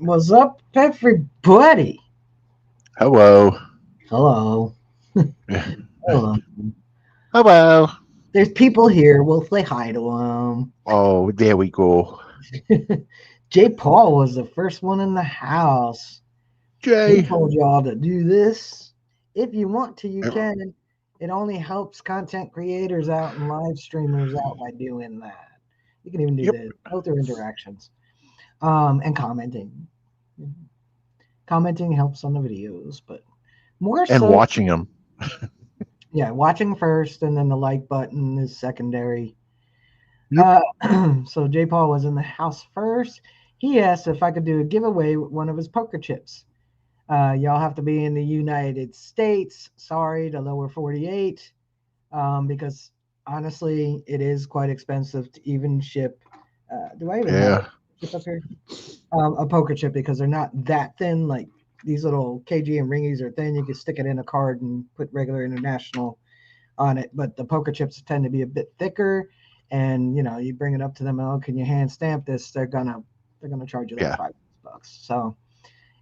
What's up, everybody? Hello. Hello. Hello. Hello. There's people here. We'll say hi to Oh, there we go. them. Jay Paul was the first one in the house. He Jay. told y'all to do this. If you want to, you can. It only helps content creators out and live streamers out by doing that. You can even do Yep. this. Both are interactions. And commenting. Commenting helps on the videos, but more And so, watching them. yeah, watching first and then the like button is secondary. Yep. Uh, so J. Paul was in the house first. He asked if I could do a giveaway with one of his poker chips. Y'all have to be in the United States. Sorry, the lower 48, because honestly, it is quite expensive to even ship. Do I even have a Yeah. chip up here? A poker chip because they're not that thin. Like these little KG and ringies are thin. You can stick it in a card and put regular international on it, but the poker chips tend to be a bit thicker. And you bring it up to them, oh, can you hand stamp this? They're gonna charge you like Yeah. $5. So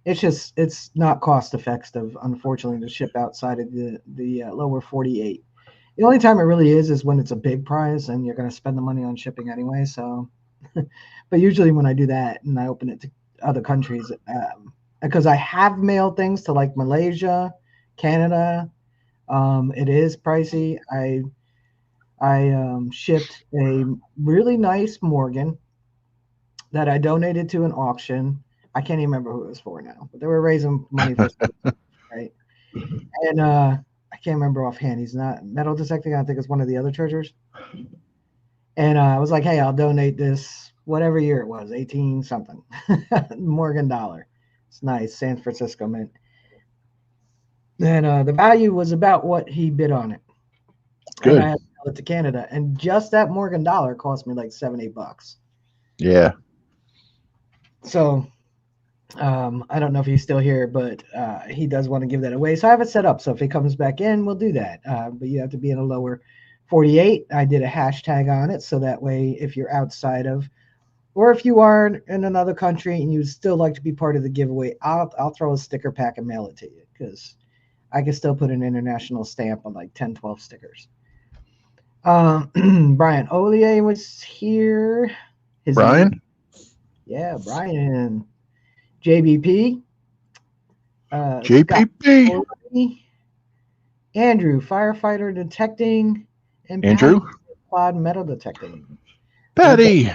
it's not cost effective, unfortunately, to ship outside of the lower 48. The only time it really is when it's a big prize and you're gonna spend the money on shipping anyway. So, but usually when I do that and I open it to other countries, because I have mailed things to like Malaysia, Canada, it is pricey. I shipped a really nice Morgan that I donated to an auction. I can't even remember who it was for now, but they were raising money for right. And I can't remember offhand. He's not metal detecting. I think it's one of the other treasures. And I was like, hey, I'll donate this whatever year it was, 18 something Morgan dollar. It's nice, San Francisco mint. And the value was about what he bid on it. And I Good. had to sell it to Canada. And just that Morgan dollar cost me like $7, $8. Yeah. So I don't know if he's still here, but he does want to give that away. So I have it set up. So if he comes back in, we'll do that. But you have to be in a lower 48. I did a hashtag on it. So that way, if you're outside of, or if you are in another country and you still like to be part of the giveaway, I'll throw a sticker pack and mail it to you because I can still put an international stamp on like 10, 12 stickers. Brian Olier was here. His name, Brian? yeah, Brian. JBP, Scott, JPP. Andrew, firefighter detecting, and Patty, Andrew? quad metal detecting. We got Patty.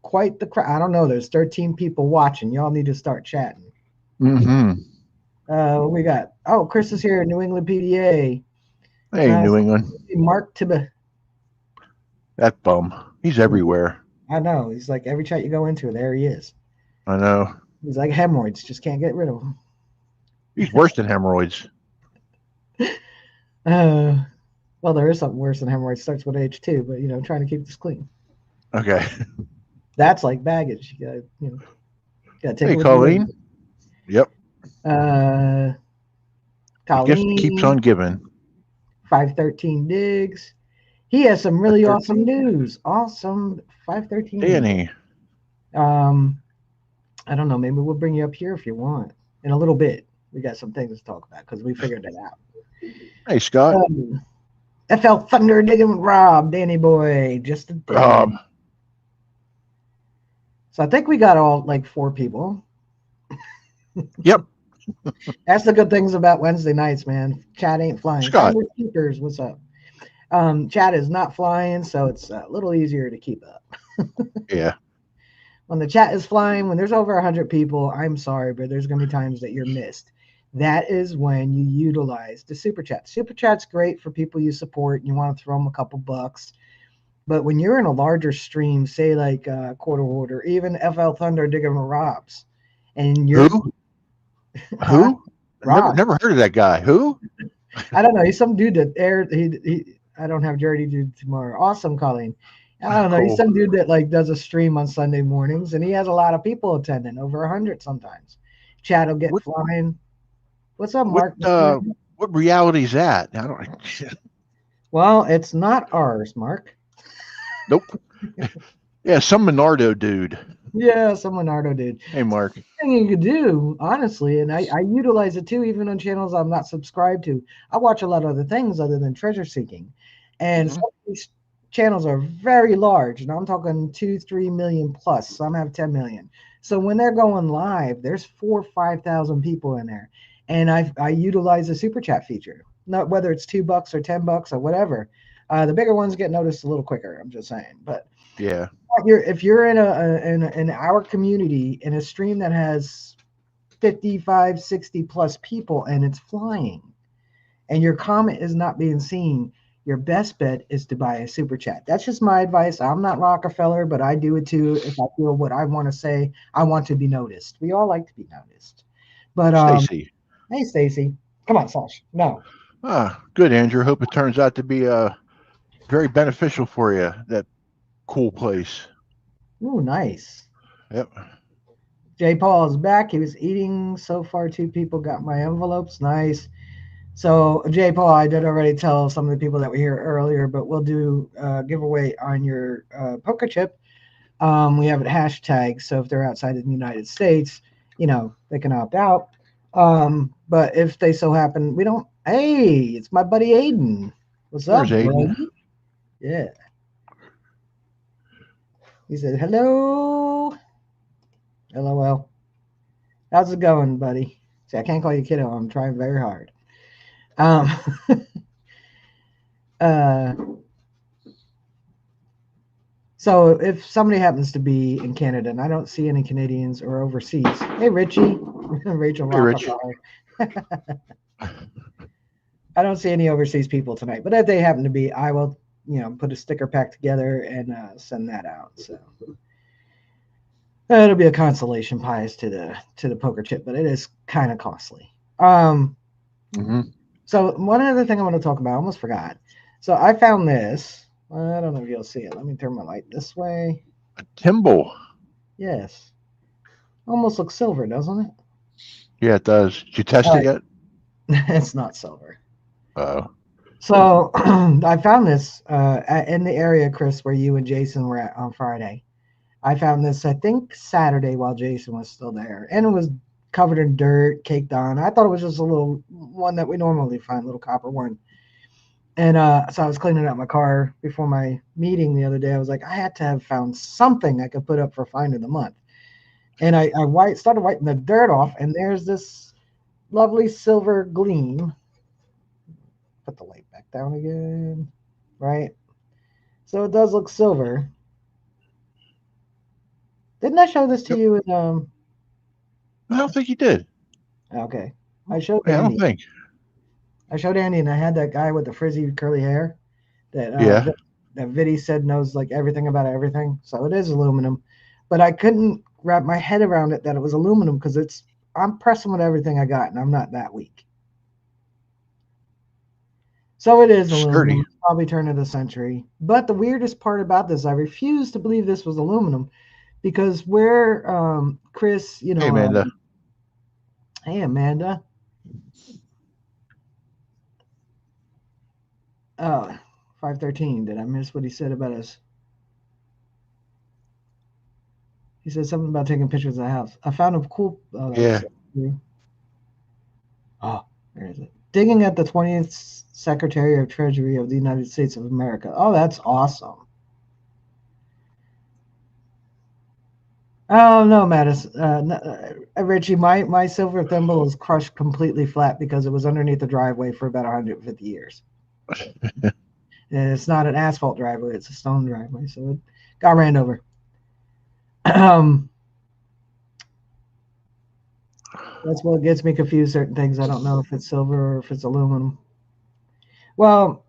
quite the crowd. I don't know. There's 13 people watching. Y'all need to start chatting. Mm-hmm. We got, Chris is here, New England PDA. Hey, New England. Mark Tiba. That bum. He's everywhere. I know. He's like every chat you go into, there he is. I know. He's like hemorrhoids, just can't get rid of them. He's worse than hemorrhoids. Uh, well, there is something worse than hemorrhoids. Starts with H too, but trying to keep this clean. Okay. That's like baggage. You gotta take it Hey, with you. Colleen. Yep. Uh, The gift keeps Colleen, on giving. 513 Diggs. He has some really awesome 13. news. Awesome 513. Danny. Um, I don't know. Maybe we'll bring you up here if you want in a little bit. We got some things to talk about because we figured it out. Hey, Scott. FL Thunder digging with Rob, Danny boy, just a Rob. digging. So I think we got all like 4 people. Yep. That's the good things about Wednesday nights, man. Chat ain't flying. Scott. Keepers, what's up? Chat is not flying, so it's a little easier to keep up. Yeah. When the chat is flying, when there's over 100 people, I'm sorry, but there's going to be times that you're missed. That is when you utilize the super chat. Super chat's great for people you support and you want to throw them a couple bucks. But when you're in a larger stream, say like Quarter Order, even FL Thunder digging Robs, and you're Who? Rob. Never heard of that guy. Who? I don't know. He's some dude that aired. I don't have Dirty Dude tomorrow. Awesome, Colleen. I don't know. Cool. He's some dude that like does a stream on Sunday mornings, and he has a lot of people attending, over 100 sometimes. Chat will get flying. What's up, Mark? What reality is that? I don't. Well, it's not ours, Mark. Nope. Yeah, some Monardo dude. Yeah, some Leonardo dude. Hey, Mark. thing you could do, honestly, and I utilize it too, even on channels I'm not subscribed to. I watch a lot of other things other than treasure seeking, and Hmm. some of these channels are very large, and I'm talking 2, 3 million plus. Some have 10 million. So when they're going live, there's 4, 5 thousand people in there, and I utilize the super chat feature, not whether it's $2 or $10 or whatever. The bigger ones get noticed a little quicker. I'm just saying, but Yeah. if you're in in our community in a stream that has 55, 60 plus people and it's flying and your comment is not being seen, your best bet is to buy a super chat. That's just my advice. I'm not Rockefeller, but I do it too. If I feel what I want to say, I want to be noticed. We all like to be noticed. But Stacy. hey Stacy, come on, Sash. No. Good, Andrew. Hope it turns out to be very beneficial for you. That cool place. Ooh, nice. Yep. Jay Paul is back. He was eating. So far, 2 people got my envelopes. Nice. So, Jay Paul, I did already tell some of the people that were here earlier, but we'll do a giveaway on your poker chip. We have it hashtag, so if they're outside of the United States, they can opt out. But if they so happen, we don't. Hey, it's my buddy Aiden. What's There's up, Aiden. Brody? Yeah. He said, hello. LOL. How's it going, buddy? See, I can't call you kiddo. I'm trying very hard. Um, uh, So if somebody happens to be in Canada and I don't see any Canadians or overseas, hey Richie, Rachel Hey, Rich. Rockefeller, I don't see any overseas people tonight. But if they happen to be, I will, put a sticker pack together and send that out. So it'll be a consolation prize to the poker chip, but it is kind of costly. Hmm. So one other thing I want to talk about, I almost forgot. So I found this. I don't know if you'll see it. Let me turn my light this way. Timble. Yes, almost looks silver, doesn't it? Yeah, it does. Did you test All it right. yet? It's not silver. Oh. So I found this in the area, Chris, where you and Jason were at on Friday. I found this, I think, Saturday while Jason was still there, and it was covered in dirt, caked on. I thought it was just a little one that we normally find, little copper one. And so I was cleaning out my car before my meeting the other day. I was like, I had to have found something I could put up for find of the month. And started wiping the dirt off, and there's this lovely silver gleam. Put the light back down again, right? So it does look silver. Didn't I show this to Yep. you? I don't think you did. Okay, I showed Yeah, I don't Andy. think. I showed Andy, and I had that guy with the frizzy curly hair that Yeah. that Viddy said knows like everything about everything. So it is aluminum, but I couldn't wrap my head around it that it was aluminum because I'm pressing with everything I got, and I'm not that weak. So it is aluminum. Sturdy. It's probably turn of the century. But the weirdest part about this, I refuse to believe this was aluminum because where Chris, Hey, Amanda. hey Amanda, oh, 513. Did I miss what he said about us? He said something about taking pictures of the house. I found a cool. Oh, Yeah. that's oh, where is it? Digging at the 20th Secretary of Treasury of the United States of America. Oh, that's awesome. Oh no, Mattis, Richie, my silver thimble is crushed completely flat because it was underneath the driveway for about 150 years. And it's not an asphalt driveway; it's a stone driveway, so it got ran over. That's what gets me confused. Certain things I don't know if it's silver or if it's aluminum. Well,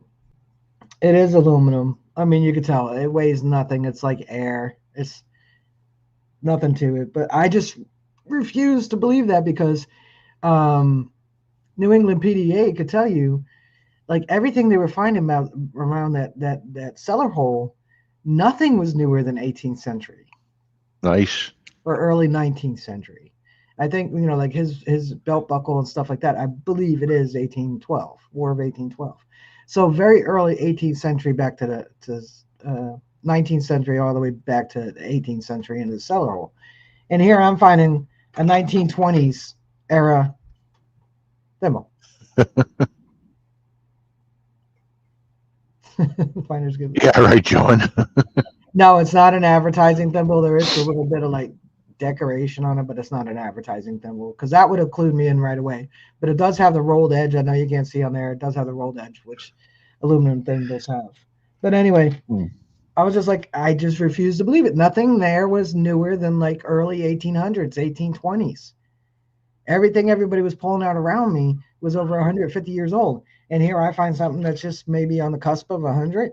it is aluminum. I mean, you could tell it weighs nothing. It's like air. It's nothing to it. But I just refuse to believe that because um, New England PDA could tell you like everything they were finding about around that cellar hole, nothing was newer than 18th century Nice. or early 19th century. I think like his belt buckle and stuff like that. I believe it is 1812, War of 1812. So very early 18th century back to the 19th century all the way back to the 18th century into the cellar hole. And here I'm finding a 1920s era thimble. Finder's good. Yeah, right, John. No, it's not an advertising thimble. There is a little bit of like decoration on it, but it's not an advertising thimble because that would have clued me in right away. But it does have the rolled edge. I know you can't see on there. It does have the rolled edge, which aluminum thimbles have. But anyway, Hmm. I was just like, I just refused to believe it. Nothing there was newer than like early 1800s, 1820s. Everything everybody was pulling out around me was over 150 years old. And here I find something that's just maybe on the cusp of 100.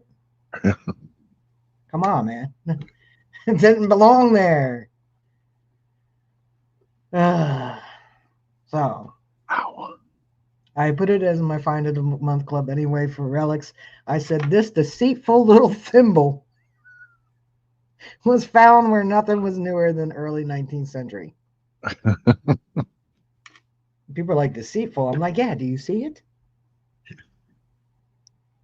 Come on, man. It didn't belong there. So Wow. I put it as my find of the month club anyway for relics. I said, this deceitful little thimble was found where nothing was newer than early 19th century. People are like, deceitful. I'm like, yeah, do you see it?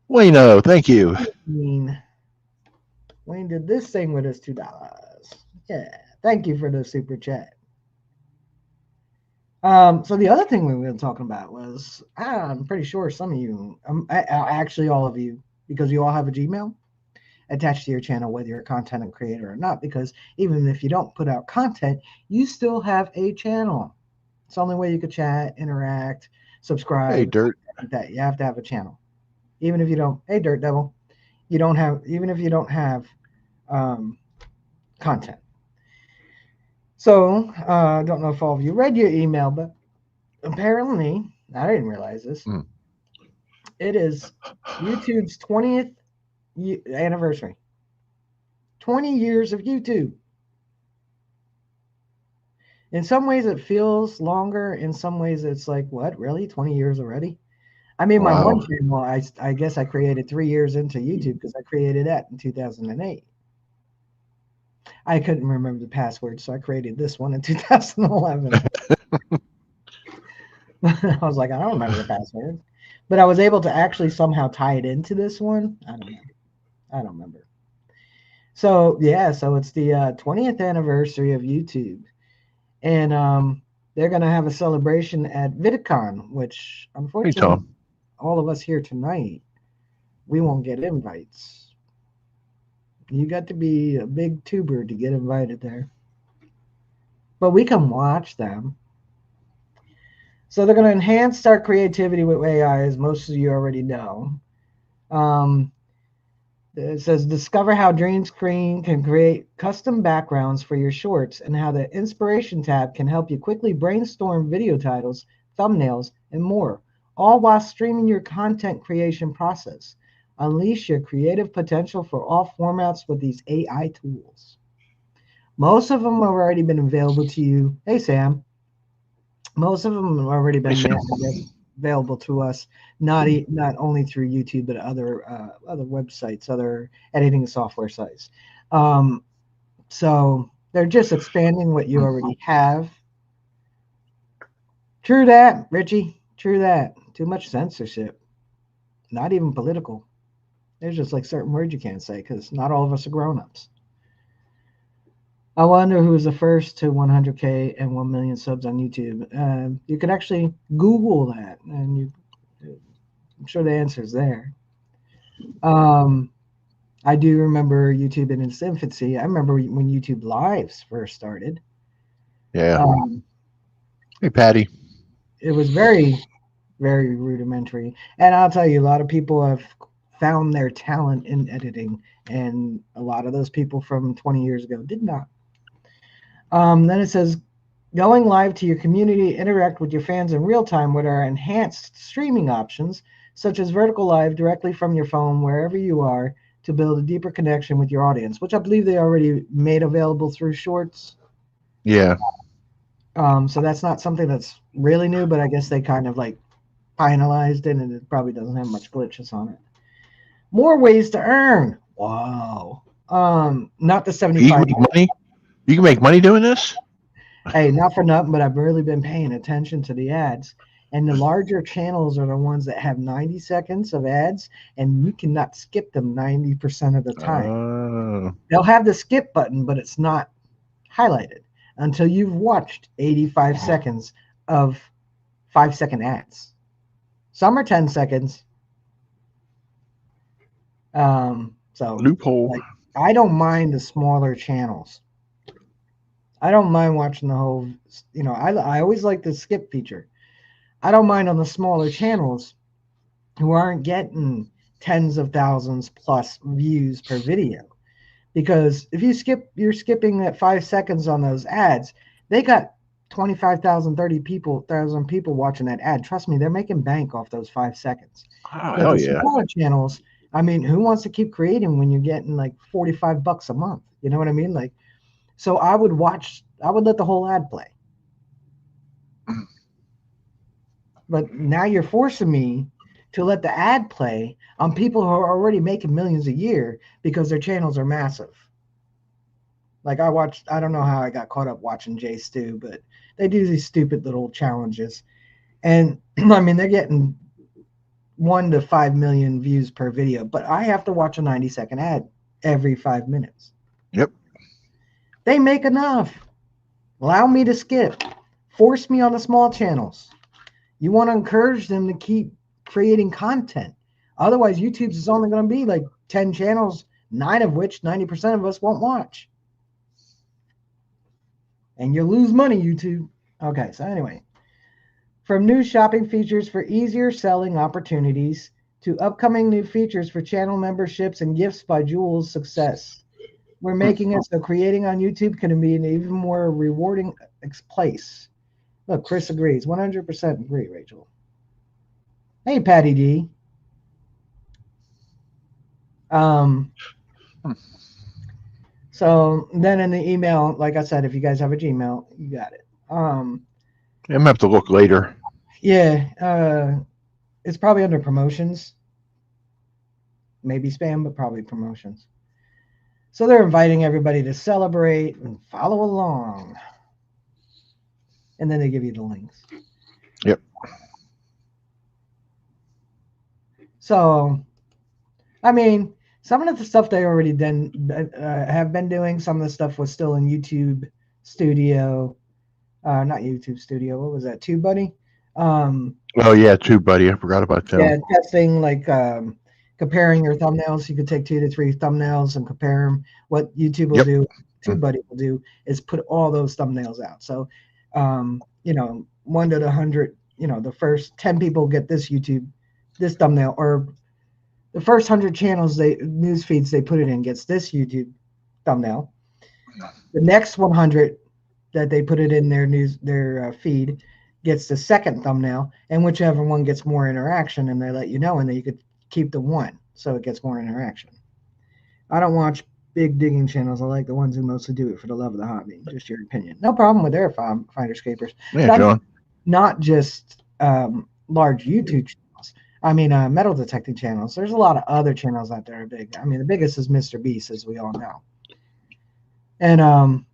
Wayno, thank you. I mean, Wayne did this thing with his $2. Yeah, thank you for the super chat. So the other thing we were talking about was, I'm pretty sure some of you, actually all of you, because you all have a Gmail attached to your channel, whether you're a content creator or not, because even if you don't put out content, you still have a channel. It's the only way you could chat, interact, Hey, subscribe, Dirt. like that. You have to have a channel. Even if you don't, hey, Dirt Devil, you don't have, even if you don't have um, content. So I don't know if all of you read your email, but apparently, I didn't realize this. Hmm. It is YouTube's 20th anniversary. 20 years of YouTube. In some ways, it feels longer. In some ways, it's like, what, really? 20 years already? I mean, my one Wow. channel, I guess I created 3 years into YouTube because I created that in 2008. I couldn't remember the password, so I created this one in 2011. I was like, I don't remember the password. But I was able to actually somehow tie it into this one. I don't know. I don't remember. So, yeah, so it's the 20th anniversary of YouTube. And they're going to have a celebration at VidCon, which Hey, unfortunately, Tom. all of us here tonight, we won't get invites. You got to be a big tuber to get invited there. But we can watch them. So they're going to enhance our creativity with AI, as most of you already know. Um, it says discover how Dream Screen can create custom backgrounds for your shorts and how the inspiration tab can help you quickly brainstorm video titles, thumbnails, and more, all while streaming your content creation process. Unleash your creative potential for all formats with these AI tools. Most of them have already been available to you. Hey, Sam. Most of them have already Hey, been Sam. available to us, not only through YouTube but other websites, other editing software sites. Um, so they're just expanding what you already have. True that, Richie. True that. Too much censorship. Not even political. There's just like certain words you can't say because not all of us are grown-ups. I wonder who was the first to 100K and 1 million subs on YouTube. You could actually Google that, and I'm sure the answer is there. Um, I do remember YouTube in its infancy. I remember when YouTube Lives first started. Yeah. Um, Hey, Patty. it was very, very rudimentary. And I'll tell you, a lot of people have found their talent in editing, and a lot of those people from 20 years ago did not. Then it says, going live to your community, interact with your fans in real time with our enhanced streaming options, such as vertical live directly from your phone wherever you are to build a deeper connection with your audience, which I believe they already made available through Shorts. Yeah. So that's not something that's really new, but I guess they kind of like finalized it and it probably doesn't have much glitches on it. More ways to earn. Wow. Not the You can 75. make money. You can make money doing this. Hey, not for nothing, but I've really been paying attention to the ads. And the larger channels are the ones that have 90 seconds of ads, and you cannot skip them 90% of the time. Oh. They'll have the skip button, but it's not highlighted. until you've watched 85 seconds of 5-second ads. Some are 10 seconds. So Loophole. like, I don't mind the smaller channels. I don't mind watching the whole, I always like the skip feature. I don't mind on the smaller channels who aren't getting tens of thousands plus views per video. Because if you're skipping that 5 seconds on those ads, they got 25,000, 30,000 people watching that ad. Trust me, they're making bank off those 5 seconds. Oh, But hell the yeah. smaller channels, I mean, who wants to keep creating when you're getting like $45 a month? You know what I mean? Like, so I would let the whole ad play. But now you're forcing me to let the ad play on people who are already making millions a year because their channels are massive. Like I don't know how I got caught up watching Jay Stu, but they do these stupid little challenges. And I mean, they're getting 1 to 5 million views per video, but I have to watch a 90-second ad every 5 minutes. Yep. They make enough. Allow me to skip. Force me on the small channels. You want to encourage them to keep creating content. Otherwise, YouTube's is only going to be like 10 channels, 9 of which 90% of us won't watch. And you'll lose money, YouTube. Okay, so anyway. From new shopping features for easier selling opportunities to upcoming new features for channel memberships and gifts by Jules' success. We're making it so creating on YouTube can be an even more rewarding place. Look, Chris agrees. 100% agree, Rachel. Hey, Patty D. So then in the email, like I said, if you guys have a Gmail, you got it. I'm gonna have to look later. Yeah, it's probably under promotions. Maybe spam, but probably promotions. So they're inviting everybody to celebrate and follow along. And then they give you the links. Yep. So, I mean, some of the stuff they already have been doing. Some of the stuff was still in YouTube Studio. Not YouTube Studio. What was that? TubeBuddy? Oh yeah, too, buddy. I forgot about them. Yeah, testing like comparing your thumbnails. You could take 2 to 3 thumbnails and compare them. What YouTube will Yep. do, TubeBuddy will do, is put all those thumbnails out. So, 1 to 100. The first 10 people get this thumbnail, or the first 100 channels news feeds they put it in gets this YouTube thumbnail. The next 100 that they put it in their feed gets the second thumbnail, and whichever one gets more interaction, and they let you know, and then you could keep the one so it gets more interaction. I don't watch big digging channels. I like the ones who mostly do it for the love of the hobby. Just your opinion. No problem with their finderscapers. Yeah, John. Not just large YouTube channels. I mean, metal detecting channels. There's a lot of other channels out there are big. I mean, the biggest is Mr. Beast, as we all know. And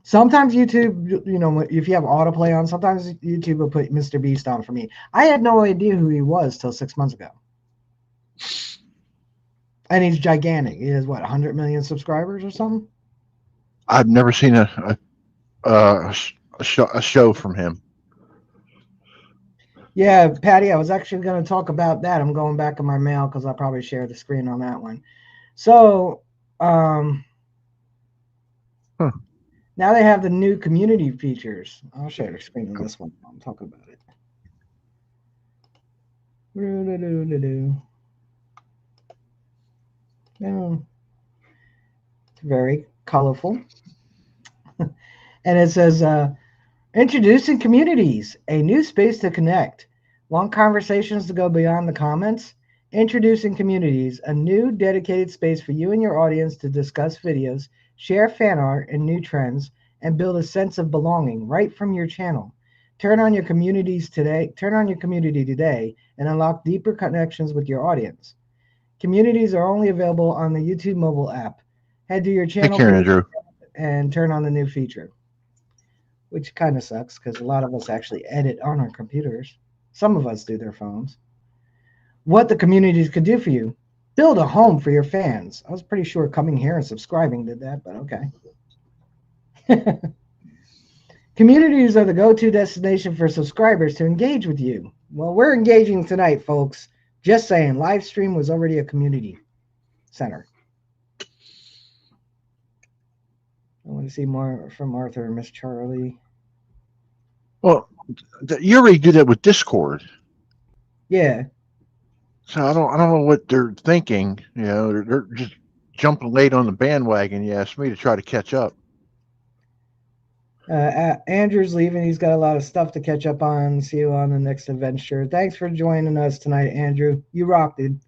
sometimes YouTube, if you have autoplay on, sometimes YouTube will put Mr. Beast on for me. I had no idea who he was till 6 months ago. And he's gigantic. He has, 100 million subscribers or something? I've never seen a show from him. Yeah, Patty, I was actually going to talk about that. I'm going back in my mail because I'll probably share the screen on that one. So, now they have the new community features. I'll share the screen on this one. I'm talking about it. It's very colorful. And it says, introducing communities, a new space to connect. Want conversations to go beyond the comments? Introducing communities, a new dedicated space for you and your audience to discuss videos, share fan art and new trends, and build a sense of belonging right from your channel. Turn on your community today, and unlock deeper connections with your audience. Communities are only available on the YouTube mobile app. Head to your channel Take care, Andrew. and turn on the new feature. Which kind of sucks because a lot of us actually edit on our computers. Some of us do their phones. What the communities could do for you. Build a home for your fans. I was pretty sure coming here and subscribing did that, but okay. Communities are the go-to destination for subscribers to engage with you. Well, we're engaging tonight, folks. Just saying, live stream was already a community center. I want to see more from Arthur and Miss Charlie. Well, you already do that with Discord. Yeah. So I don't know what they're thinking. You know, they're just jumping late on the bandwagon. You asked me to try to catch up. Andrew's leaving. He's got a lot of stuff to catch up on. See you on the next adventure. Thanks for joining us tonight, Andrew. You rocked, dude.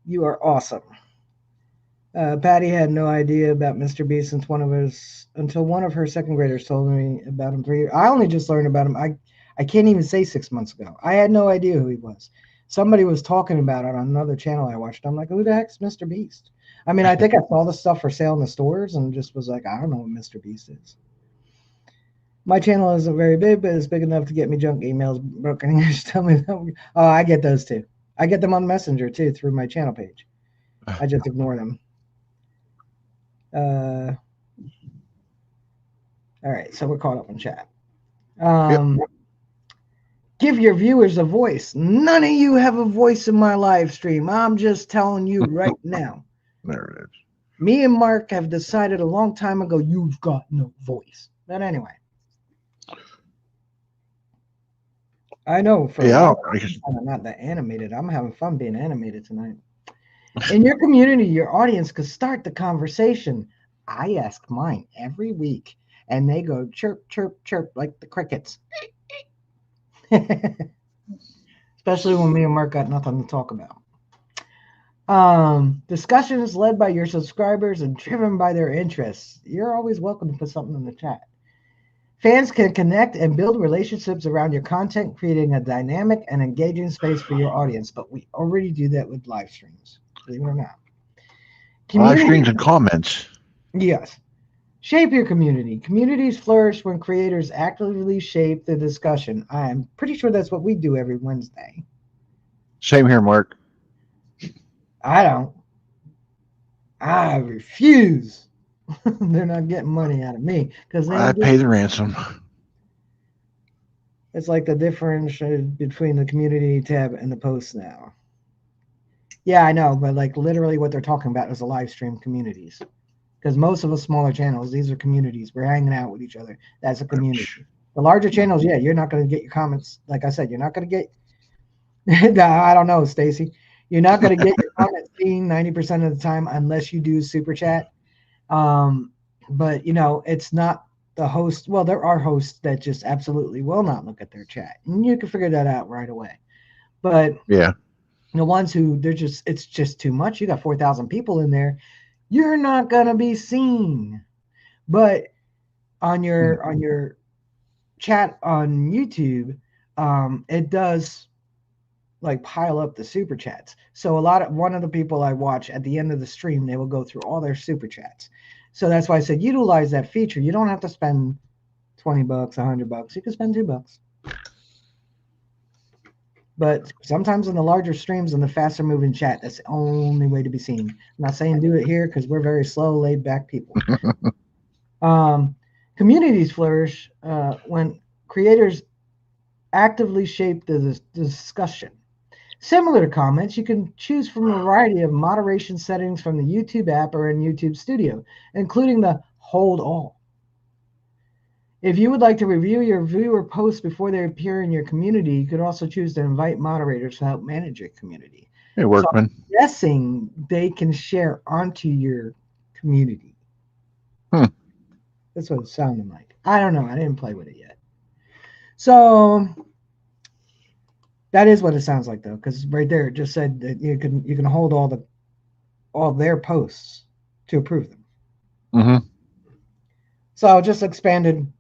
You are awesome. Patty had no idea about Mr. Beast until one of her second graders told me about him 3 years. I only just learned about him. I can't even say 6 months ago. I had no idea who he was. Somebody was talking about it on another channel I watched. I'm like, who the heck's Mr. Beast? I mean, I think I saw the stuff for sale in the stores and just was like, I don't know what Mr. Beast is. My channel isn't very big, but it's big enough to get me junk emails. Broken English, tell me that. Oh, I get those too. I get them on Messenger too through my channel page. I just ignore them. All right, so we're caught up in chat. Yep. Give your viewers a voice. None of you have a voice in my live stream. I'm just telling you right now. There it is. Me and Mark have decided a long time ago you've got no voice. But anyway. I know for I'm not that animated. I'm having fun being animated tonight. In your community, your audience could start the conversation. I ask mine every week, and they go chirp, chirp, chirp like the crickets. Especially when me and Mark got nothing to talk about. Discussion is led by your subscribers and driven by their interests. You're always welcome to put something in the chat. Fans can connect and build relationships around your content, creating a dynamic and engaging space for your audience. But we already do that with live streams, believe it or not. Live streams and comments. Yes. Shape your community. Communities flourish when creators actively shape the discussion. I'm pretty sure that's what we do every Wednesday. Same here, Mark. I don't. I refuse. They're not getting money out of me because I pay the ransom. It's like the difference between the community tab and the post now. Yeah, I know, but like literally what they're talking about is the live stream communities. Because most of the smaller channels, these are communities. We're hanging out with each other. That's a community. The larger channels, yeah, you're not going to get your comments. Like I said, you're not going to get. I don't know, Stacy. You're not going to get your comments seen 90% of the time unless you do super chat. But you know, it's not the host. Well, there are hosts that just absolutely will not look at their chat, and you can figure that out right away. But yeah, the ones who it's just too much. You got 4,000 people in there. You're not gonna be seen. But on your chat on YouTube, it does like pile up the super chats. So one of the people I watch at the end of the stream, they will go through all their super chats. So that's why I said utilize that feature. You don't have to spend $20, $100. You can spend $2. But sometimes in the larger streams and the faster moving chat, that's the only way to be seen. I'm not saying do it here because we're very slow, laid back people. Communities flourish when creators actively shape the discussion. Similar to comments, you can choose from a variety of moderation settings from the YouTube app or in YouTube Studio, including the hold all. If you would like to review your viewer posts before they appear in your community, you could also choose to invite moderators to help manage your community. Hey, Workman. So I'm guessing they can share onto your community. That's what it sounded like. I don't know. I didn't play with it yet. So that is what it sounds like, though, because right there it just said that you can hold all their posts to approve them. Mm-hmm. So just expanded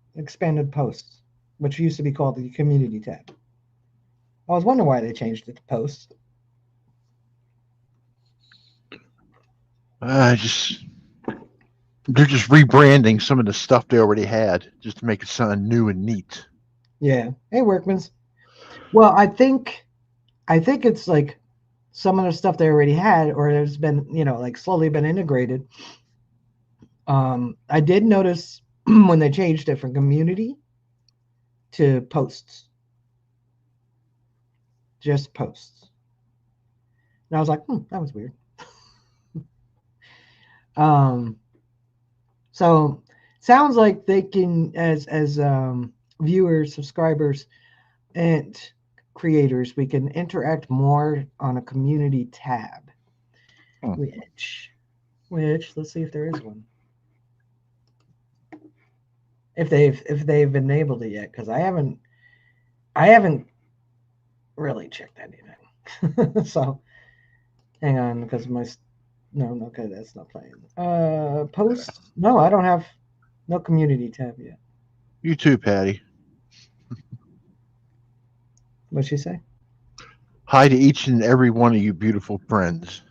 posts, which used to be called the community tab. I was wondering why they changed it to posts. They're just rebranding some of the stuff they already had just to make it sound new and neat. Yeah. Hey, Workmans. Well, I think it's like some of the stuff they already had, or there's been, like slowly been integrated. I did notice when they changed it from community to posts, just posts. And I was like, that was weird. Um, so sounds like they can, as viewers, subscribers, and creators, we can interact more on a community tab. Hmm. Which let's see if there is one. If they've enabled it yet, because I haven't really checked anything. So hang on, because no, okay, that's not playing. Posts? No, I don't have no community tab yet. You too, Patty. What'd she say? Hi to each and every one of you beautiful friends.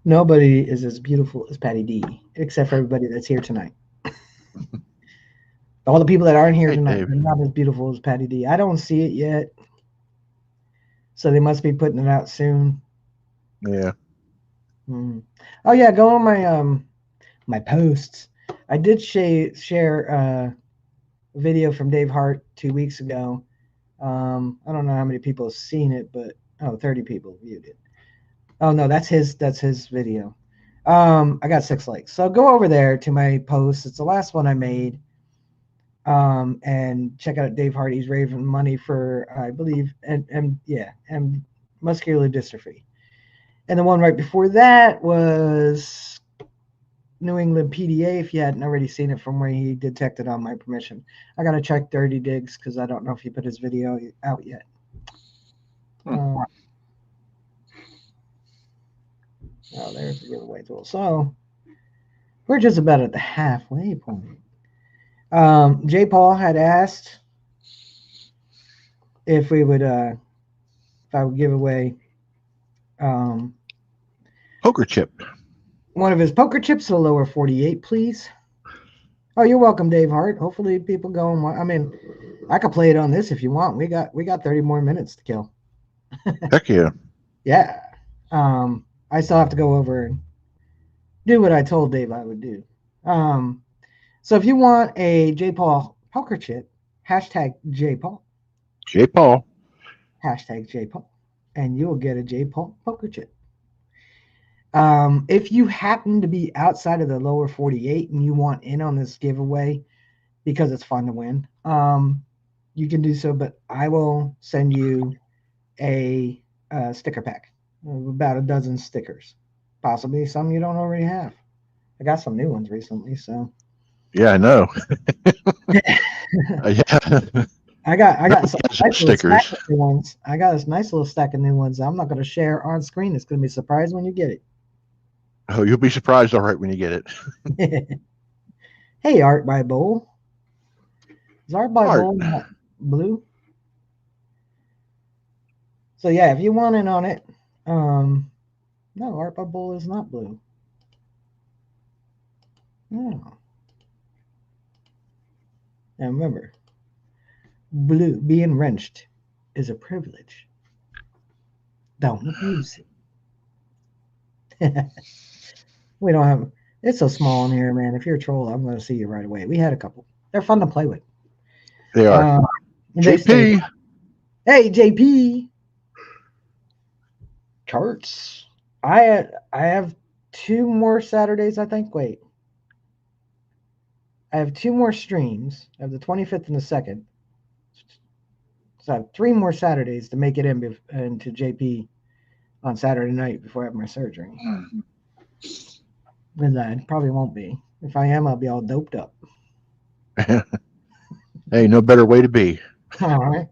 Nobody is as beautiful as Patty D, except for everybody that's here tonight. All the people that aren't here Hey, tonight, Dave. they're not as beautiful as Patty D. I don't see it yet, so they must be putting it out soon. Yeah. Mm. Oh yeah, go on my posts. I did share a video from Dave Hart 2 weeks ago. I don't know how many people have seen it, but 30 people viewed it. Oh no, that's his video. I got 6 likes. So go over there to my post. It's the last one I made. And check out Dave Hart. He's raising money for, I believe, and muscular dystrophy. And the one right before that was New England PDA. If you hadn't already seen it, from where he detected on my permission. I gotta check Dirty Digs because I don't know if he put his video out yet. Oh, there's the giveaway tool. So we're just about at the halfway point. J. Paul had asked if we would, if I would give away um, Poker chip. one of his poker chips to the lower 48, please. Oh, you're welcome, Dave Hart. Hopefully, people go and I mean, I could play it on this if you want. We got 30 more minutes to kill. Heck yeah. Yeah. I still have to go over and do what I told Dave I would do. So if you want a J Paul poker chip, hashtag J Paul, J. Paul. hashtag J Paul, and you'll get a J Paul poker chip. If you happen to be outside of the lower 48 and you want in on this giveaway because it's fun to win, you can do so, but I will send you a sticker pack of about a dozen stickers, possibly some you don't already have. I got some new ones recently, so Yeah, I know. Yeah. I got some Nobody has nice little stack stickers. of new ones. I got a nice little stack of new ones. I'm not going to share on screen. It's going to be a surprise when you get Oh, you'll be surprised, all right, when you get it. it. Hey, Art by Bowl. Is Art by Art. Bowl not blue? So yeah, if you want in on it, um, no, Art by Bowl is not blue. No, and remember, blue being wrenched is a privilege. Don't abuse it. We don't have. It's so small in here, man. If you're a troll, I'm going to see you right away. We had a couple. They're fun to play with. They are. Uh, and they stay. JP. Hey, JP. Charts. I have 2 more Saturdays, I think. Wait. I have 2 more streams. I have the 25th and the 2nd. So I have 3 more Saturdays to make it into JP on Saturday night before I have my surgery. Because I probably won't be. If I am, I'll be all doped up. Hey, no better way to be. All right.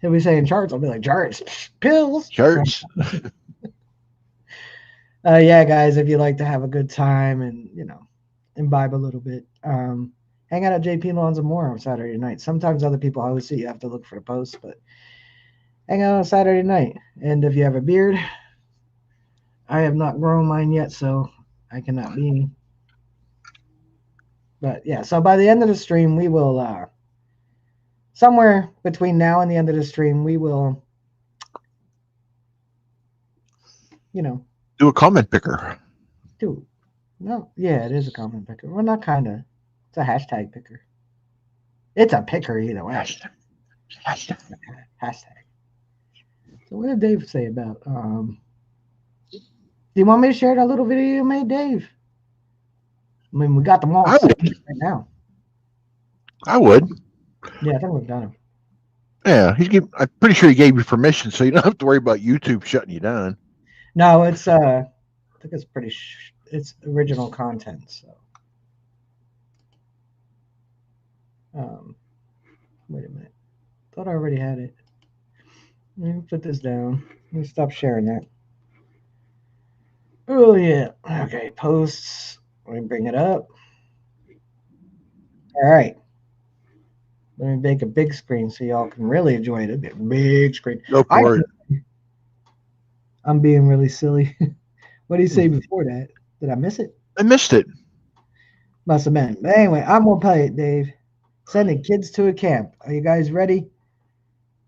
He'll be saying charts. I'll be like, charts, pills. Charts. Yeah, guys, if you like to have a good time and, imbibe a little bit, hang out at JP Lawns and More on Saturday night. Sometimes other people host it. You have to look for the posts, but hang out on Saturday night. And if you have a beard, I have not grown mine yet, so I cannot be. But yeah, so by the end of the stream, we will, somewhere between now and the end of the stream, we will, you know, Do a comment picker. do. No, yeah, it is a comment picker. Well, not kind of. It's a hashtag picker. It's a picker either way. Hashtag. Hashtag. So what did Dave say about? Do you want me to share that little video you made, Dave? I mean, we got them all I set would. right now. I would. Yeah, I think we've done them. Yeah, I'm pretty sure he gave you permission, so you don't have to worry about YouTube shutting you down. No, it's I think it's pretty. It's original content. So, wait a minute. Thought I already had it. Let me put this down. Let me stop sharing that. Oh yeah. Okay, posts. Let me bring it up. All right. Let me make a big screen so y'all can really enjoy it. A big screen. Go I for it. I'm being really silly. What did you say Hmm. before that? Did I miss it? I missed it. Must have been. But anyway, I'm gonna play it, Dave. Sending kids to a camp. Are you guys ready?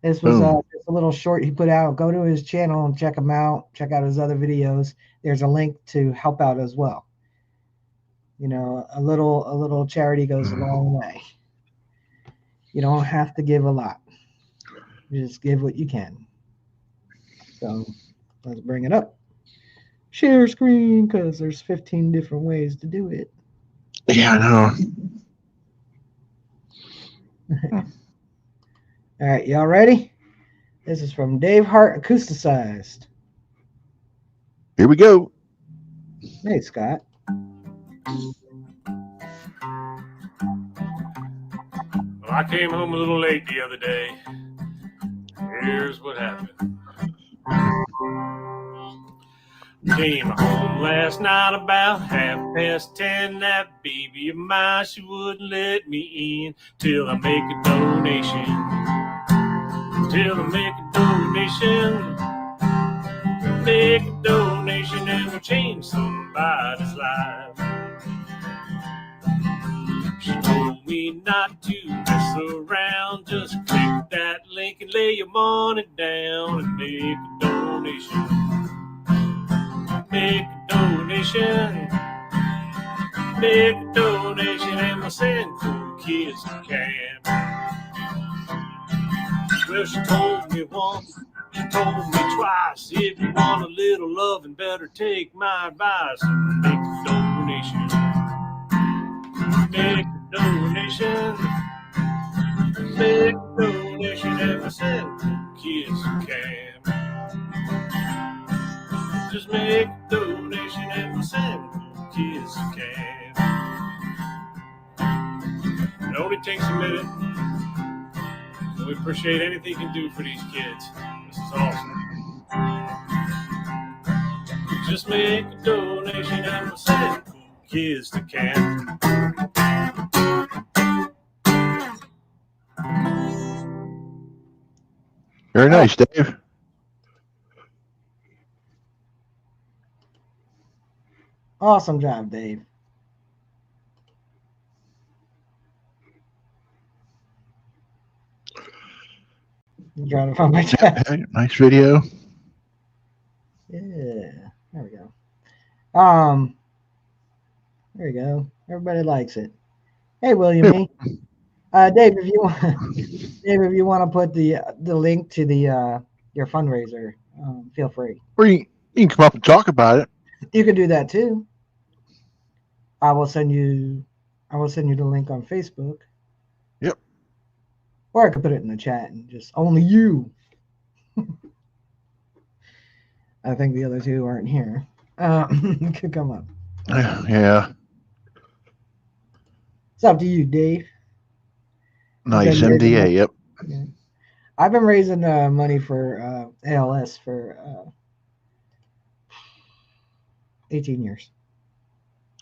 This was Boom. just a little short he put out. Go to his channel and check him out. Check out his other videos. There's a link to help out as well. You know, a little charity goes a long way. You don't have to give a lot. You just give what you can. So let's bring it up. Share screen because there's 15 different ways to do it. Yeah, I know. All right, y'all ready? This is from Dave Hart Acousticized. Here we go. Hey, Scott. Well, I came home a little late the other day. Here's what happened. Came home last night about 10:30. That baby of mine, she wouldn't let me in till I make a donation. Till I make a donation. Make a donation and we'll change somebody's life. She told me not to mess around. Just click that link and lay your money down and make a donation. Make a donation. Make a donation and we'll send cool kids to camp. Well, she told me once, she told me twice. If you want a little loving, better take my advice and make a donation. Make a donation. Make a donation and we'll send cool kids to camp. Just make a donation and we'll send cool kids to camp. It only takes a minute. We appreciate anything you can do for these kids. This is awesome. Just make a donation and we'll send cool kids to camp. Very nice, Dave. Awesome job, Dave. I'm trying to find my chat. Nice video. Yeah, there we go. There we go. Everybody likes it. Hey, William E. Dave, if you want, Dave, if you want to put the link to the your fundraiser, feel free. Or you can come up and talk about it. You can do that too. I will send you the link on Facebook. Yep. Or I could put it in the chat and just only you. I think the other two aren't here. Could come up. Yeah. It's up to you, Dave. Nice MDA. Yep. Yeah. I've been raising money for ALS for 18 years.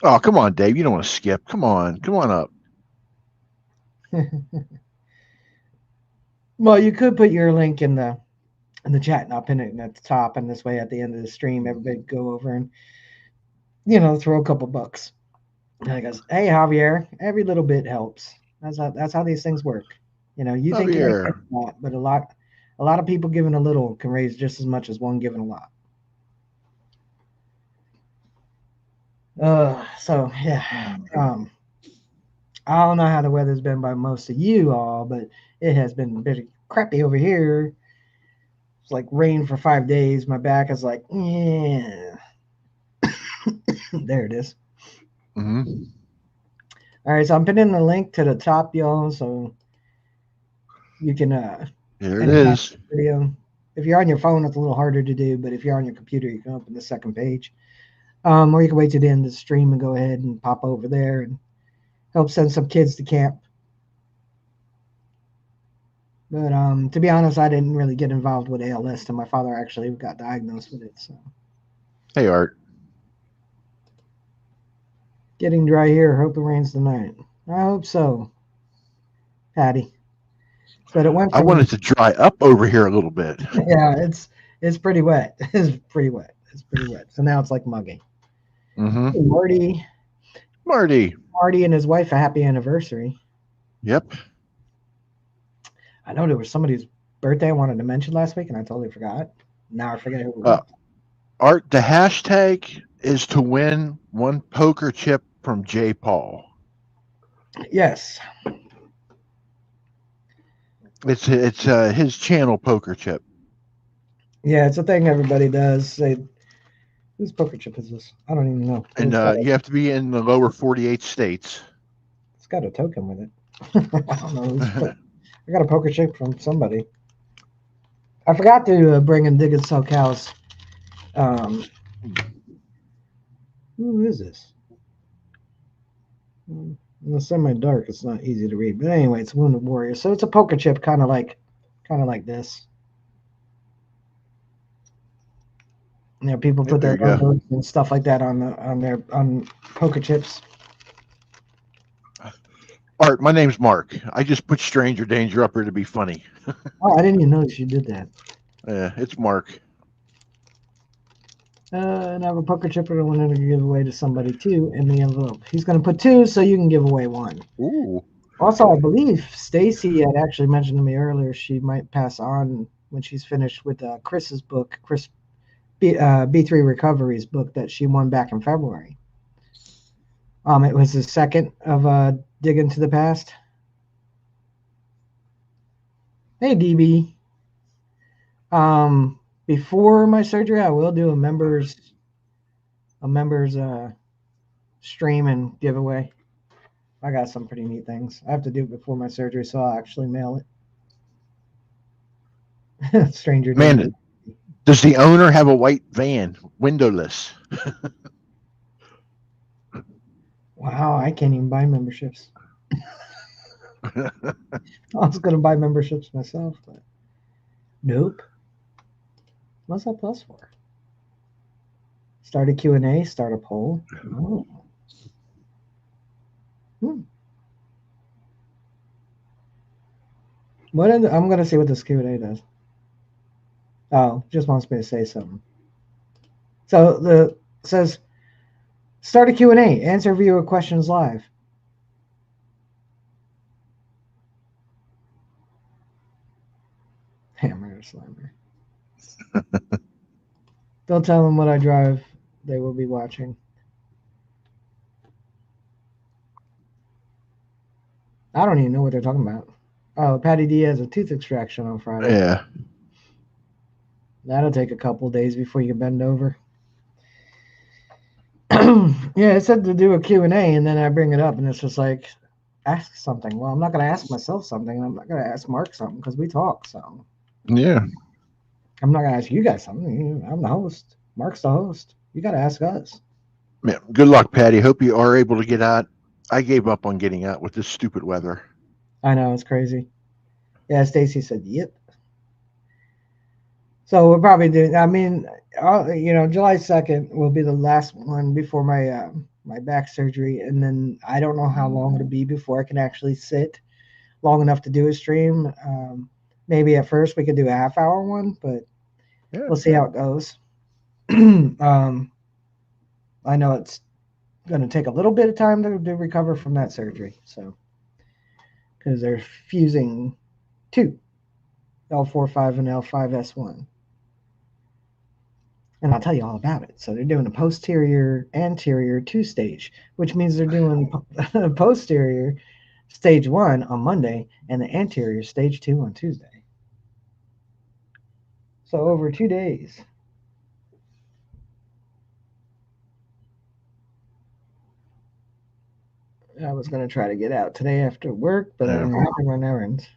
Oh, come on, Dave. You don't want to skip. Come on up. Well, you could put your link in the chat, and I'll pin it at the top, and this way at the end of the stream, everybody go over and throw a couple bucks. And I goes, hey Javier, every little bit helps. That's how these things work. You think you make a lot, but a lot of people giving a little can raise just as much as one giving a lot. So yeah. I don't know how the weather's been by most of you all, but it has been a bit crappy over here. It's like rain for 5 days. My back is like, yeah. There it is. Mm-hmm. All right, so I'm putting the link to the top, y'all, so you can There it anytime is. video. If you're on your phone, it's a little harder to do, but if you're on your computer, you can open the second page. Or you can wait to the end of the stream and go ahead and pop over there and help send some kids to camp. But to be honest, I didn't really get involved with ALS till my father actually got diagnosed with it. So Hey, Art. getting dry here. Hope it rains tonight. I hope so, Patty. But it went I from wanted to dry up over here a little bit. yeah, it's pretty wet. It's pretty wet. It's pretty wet. So now it's like muggy. Mm-hmm. Hey, Marty. Marty and his wife a happy anniversary. Yep. I know there was somebody's birthday I wanted to mention last week, and I totally forgot. Now I forget who it Uh, was. Art, the hashtag is to win one poker chip from J. Paul. Yes. It's his channel poker chip. Yeah, it's a thing everybody does. Say, whose poker chip is this? I don't even know. And you have to be in the lower 48 states. It's got a token with it. I don't know who's. I got a poker chip from somebody. I forgot to bring in Dig and Sell Cows. Who is this? In the semi-dark, it's not easy to read. But anyway, it's Wounded Warrior. So it's a poker chip, kind of like this. You know, people put There their you go. logos and stuff like that on poker chips. Art, my name's Mark. I just put Stranger Danger up here to be funny. Oh, I didn't even notice you did that. Yeah, it's Mark. And I have a poker chip that I wanted to give away to somebody too in the envelope. He's going to put 2, so you can give away 1. Ooh. Also, I believe Stacy had actually mentioned to me earlier she might pass on when she's finished with Chris's book, Chris B3 Recovery's book that she won back in February. It was the second of Dig Into the Past. Hey, DB. Before my surgery, I will do a members stream and giveaway. I got some pretty neat things. I have to do it before my surgery, so I'll actually mail it. Stranger Danger. Man, does the owner have a white van, windowless? Wow, I can't even buy memberships. I was going to buy memberships myself, but nope. What's that plus for? Start a Q&A, start a poll. Oh. I'm going to see what this Q&A does. Oh, just wants me to say something. So it says, start a Q&A, answer viewer questions live. Hammer Slammer. Don't tell them what I drive. They will be watching. I don't even know what they're talking about. Oh, Patty D has a tooth extraction on Friday. Yeah. That'll take a couple of days before you can bend over. Yeah, it said to do a Q&A, and then I bring it up, and it's just like, ask something. Well, I'm not going to ask myself something, and I'm not going to ask Mark something because we talk. So Yeah. I'm not going to ask you guys something. I'm the host. Mark's the host. You got to ask us. Man, good luck, Patty. Hope you are able to get out. I gave up on getting out with this stupid weather. I know, it's crazy. Yeah, Stacy said, yep. So we'll probably do, I mean, July 2nd will be the last one before my back surgery. And then I don't know how long it'll be before I can actually sit long enough to do a stream. Maybe at first we could do a half-hour one, but we'll see how it goes. I know it's going to take a little bit of time to recover from that surgery. So, because they're fusing 2, L45 and L5S1. And I'll tell you all about it. So they're doing a posterior, anterior 2-stage, which means they're doing posterior stage 1 on Monday, and the anterior stage 2 on Tuesday. So over 2 days. I was going to try to get out today after work, but I Yeah. didn't have to run errands.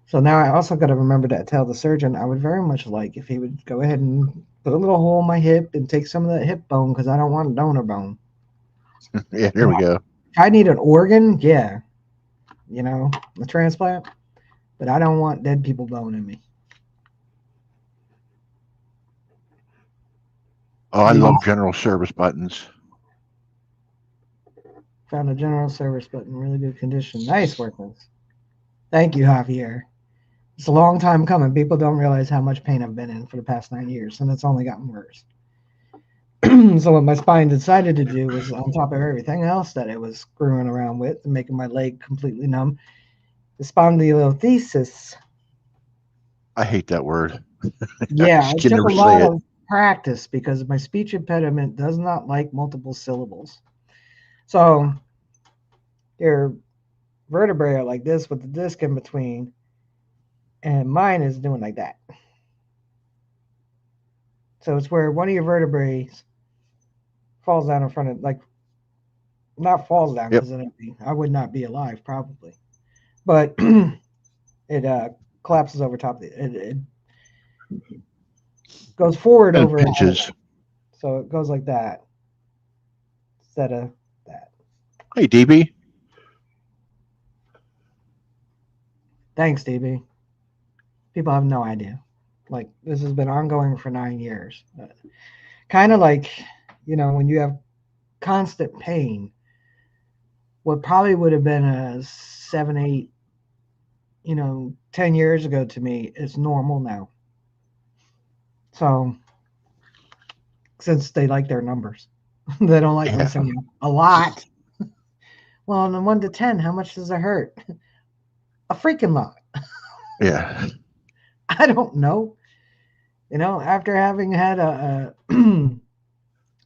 So now I also got to remember to tell the surgeon I would very much like if he would go ahead and put a little hole in my hip and take some of that hip bone because I don't want a donor bone. Yeah, there we go. If I need an organ, yeah, a transplant, but I don't want dead people bone in me. Oh, I love general service buttons. Found a general service button, really good condition. Nice workers. Thank you, Javier. It's a long time coming. People don't realize how much pain I've been in for the past 9 years, and it's only gotten worse. So what my spine decided to do was, on top of everything else that it was screwing around with and making my leg completely numb, the spondylolisthesis. I hate that word. Yeah, I it can took a never say lot it. of practice because my speech impediment does not like multiple syllables. So your vertebrae are like this with the disc in between, and mine is doing like that. So it's where one of your vertebrae falls down in front of, like, not falls down Yep. because I would not be alive probably, but it collapses over top of it goes forward And over, pinches. so it goes like that instead of that. Hey, DB. Thanks, DB. People have no idea. Like, this has been ongoing for 9 years. Kind of like, when you have constant pain, what probably would have been a 7, 8, 10 years ago to me is normal now. So, since they like their numbers, they don't like me saying a lot. Well, on a 1 to 10, how much does it hurt? A freaking lot. Yeah. I don't know. After having had an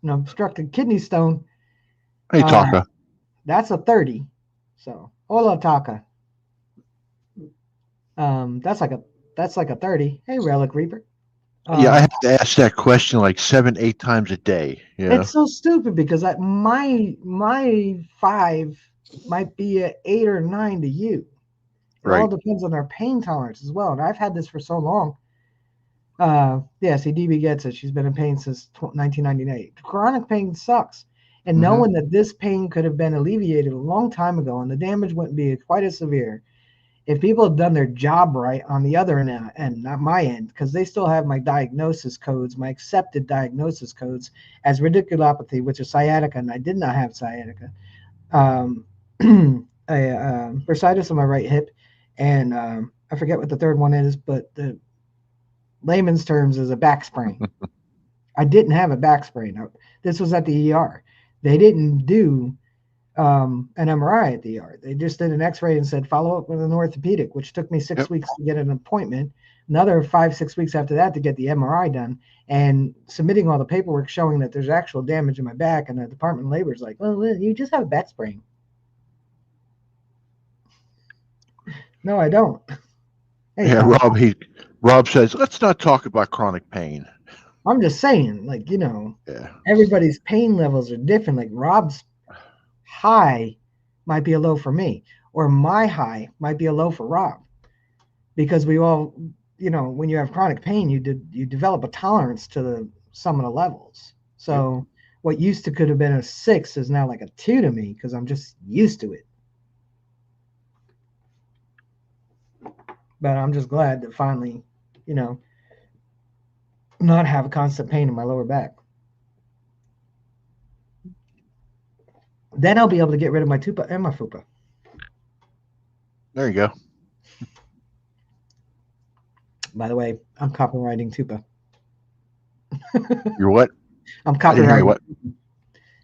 obstructed kidney stone, Hey, Taka. that's a 30. So, hola, Taka. That's like a 30. Hey, Relic Reaper. Yeah, I have to ask that question like 7, 8 times a day. Yeah. It's so stupid because my 5 might be a 8 or 9 to you. It all Right. depends on our pain tolerance as well. And I've had this for so long. Yeah, see, DB gets it. She's been in pain since 1998. Chronic pain sucks. And knowing that this pain could have been alleviated a long time ago and the damage wouldn't be quite as severe if people had done their job right on the other end, not my end, because they still have my diagnosis codes, my accepted diagnosis codes as radiculopathy, which is sciatica, and I did not have sciatica. Bursitis on my right hip, and I forget what the third one is, but the layman's terms is a back sprain. I didn't have a back sprain. This was at the ER. They didn't do an MRI at the ER. They just did an X-ray and said follow up with an orthopedic, which took me 6 weeks to get an appointment. Another 5, 6 weeks after that to get the MRI done, and submitting all the paperwork showing that there's actual damage in my back. And the Department of Labor is like, well, you just have a back sprain. No, I don't. Hey, Yeah, Rob says, let's not talk about chronic pain. I'm just saying, like, Yeah. everybody's pain levels are different. Like, Rob's high might be a low for me, or my high might be a low for Rob, because we all, when you have chronic pain, you develop a tolerance to some of the levels. So what used to could have been a 6 is now like a 2 to me because I'm just used to it. But I'm just glad to finally, not have constant pain in my lower back. Then I'll be able to get rid of my tupa and my fupa. There you go. By the way, I'm copywriting tupa. You're what? I'm I didn't hear copywriting. what?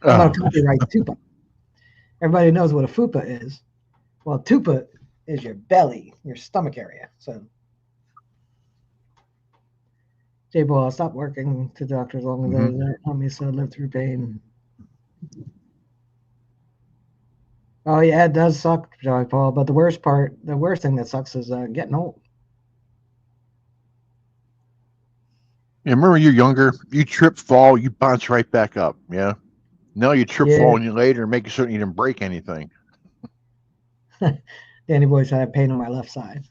I'm going to copyright tupa. Everybody knows what a fupa is. Well, tupa is your belly, your stomach area. So, J-Ball, I'll stop working to doctors long as that help me so live through pain. Oh yeah, it does suck, Joey Paul. But the worst thing that sucks is getting old. Yeah, remember when you're younger, you trip, fall, you bounce right back up. Yeah. Now you trip, Yeah, fall, and you later, making certain you didn't break anything. Danny Boy's had pain on my left side.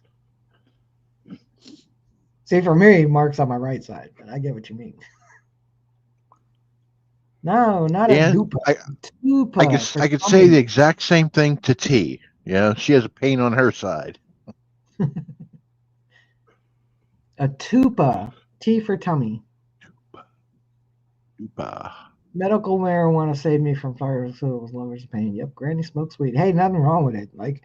See, for me, Mark's on my right side, but I get what you mean. No, not a And dupa. I Tupa could for I could say the tummy. exact same thing to T. Yeah, she has a pain on her side. A tupa. T for tummy. Bah. Medical marijuana saved me from pharmaceuticals, lowers the pain. Yep, Granny smokes weed. Hey, nothing wrong with it. Like,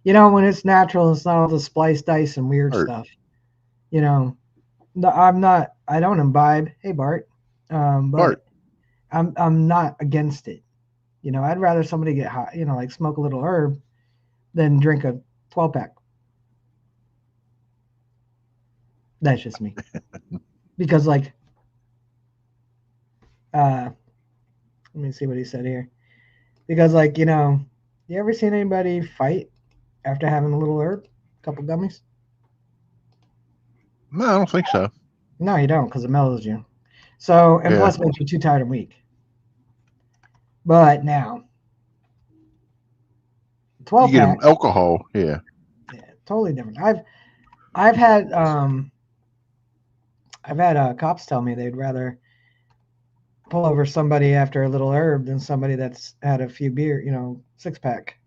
when it's natural, it's not all the spliced ice and weird Art. stuff. You know, no, I'm not. I don't imbibe. Hey, Bart. Art. But I'm not against it. I'd rather somebody get high. Like smoke a little herb than drink a 12 pack. That's just me. Because like, let me see what he said here. Because like, you ever seen anybody fight after having a little herb, a couple gummies? No, I don't think so. No, you don't, because it mellows you. So, and Yeah. plus makes you too tired and weak. But now, You 12 get them pack, alcohol. Yeah. yeah, totally different. I've had cops tell me they'd rather pull over somebody after a little herb than somebody that's had a few beer, 6 pack.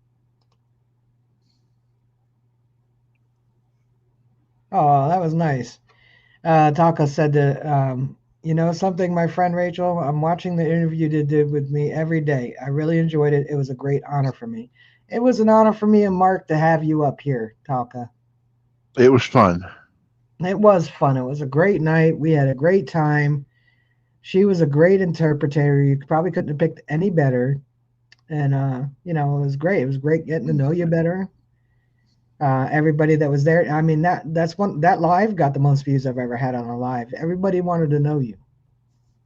Oh, that was nice. Taka said that, something, my friend Rachel, I'm watching the interview you did with me every day. I really enjoyed it. It was a great honor for me. It was an honor for me and Mark to have you up here, Taka. It was fun. It was fun. It was a great night. We had a great time. She was a great interpreter. You probably couldn't have picked any better. And, it was great. It was great getting to know you better. Everybody that was there. I mean, that live got the most views I've ever had on a live. Everybody wanted to know you.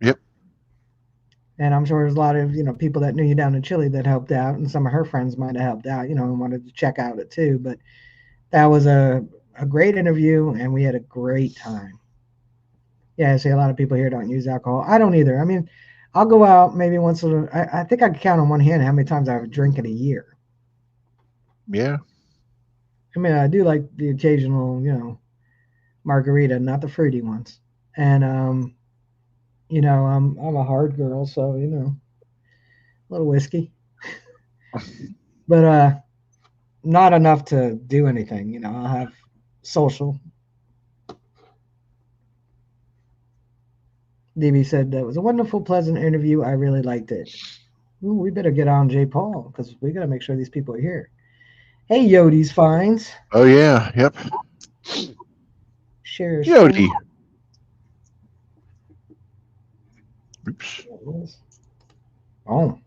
Yep. And I'm sure there's a lot of, people that knew you down in Chile that helped out, and some of her friends might have helped out, and wanted to check out it too. But that was a great interview, and we had a great time. Yeah, I see a lot of people here don't use alcohol. I don't either. I mean, I'll go out maybe once. I think I can count on one hand how many times I would drink in a year. Yeah. I mean, I do like the occasional, margarita, not the fruity ones. And I'm a hard girl, so a little whiskey, but not enough to do anything. I'll have social. DB said that was a wonderful, pleasant interview. I really liked it. Ooh, we better get on J. Paul because we got to make sure these people are here. Hey, Yodi's Finds. Oh yeah. Yep. Share screen. Yodi. Oops. Oh,